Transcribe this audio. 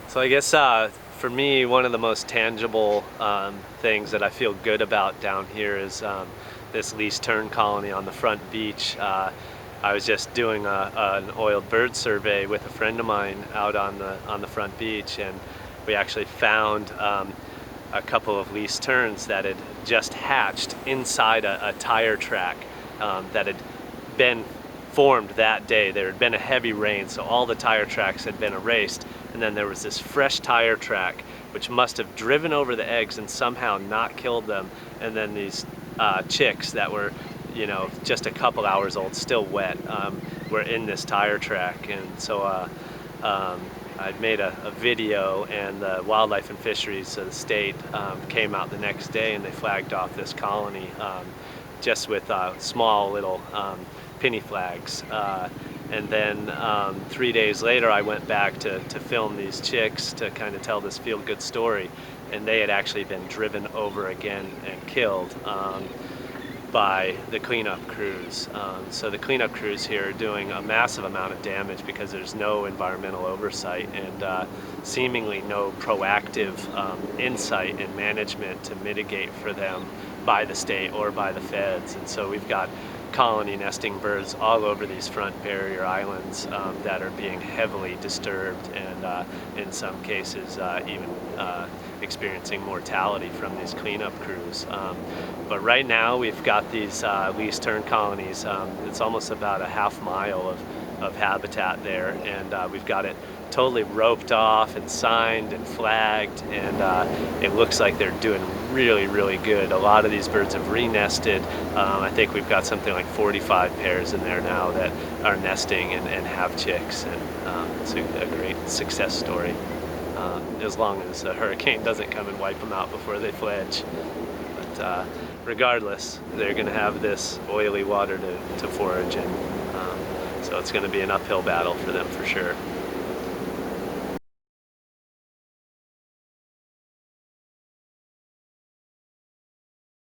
So I guess for me, one of the most tangible things that I feel good about down here is this least tern colony on the front beach. I was just doing an oiled bird survey with a friend of mine out on the front beach, and we actually found a couple of least terns that had just hatched inside a tire track that had been formed that day. There had been a heavy rain, so all the tire tracks had been erased, and then there was this fresh tire track which must have driven over the eggs and somehow not killed them, and then these chicks that were, you know, just a couple hours old, still wet, were in this tire track. And so I'd made a video, and the Wildlife and Fisheries of the state came out the next day, and they flagged off this colony just with small little penny flags. And then 3 days later, I went back to film these chicks to kind of tell this feel-good story, and they had actually been driven over again and killed by the cleanup crews. So the cleanup crews here are doing a massive amount of damage because there's no environmental oversight and seemingly no proactive insight and management to mitigate for them by the state or by the feds. And so we've got colony nesting birds all over these front barrier islands that are being heavily disturbed, and in some cases even experiencing mortality from these cleanup crews. But right now we've got these least tern colonies. It's almost about a half mile of habitat there, and we've got it totally roped off and signed and flagged, and it looks like they're doing really good. A lot of these birds have re-nested. I think we've got something like 45 pairs in there now that are nesting and have chicks, and it's a great success story, as long as a hurricane doesn't come and wipe them out before they fledge. But regardless, they're going to have this oily water to forage in, so it's going to be an uphill battle for them for sure.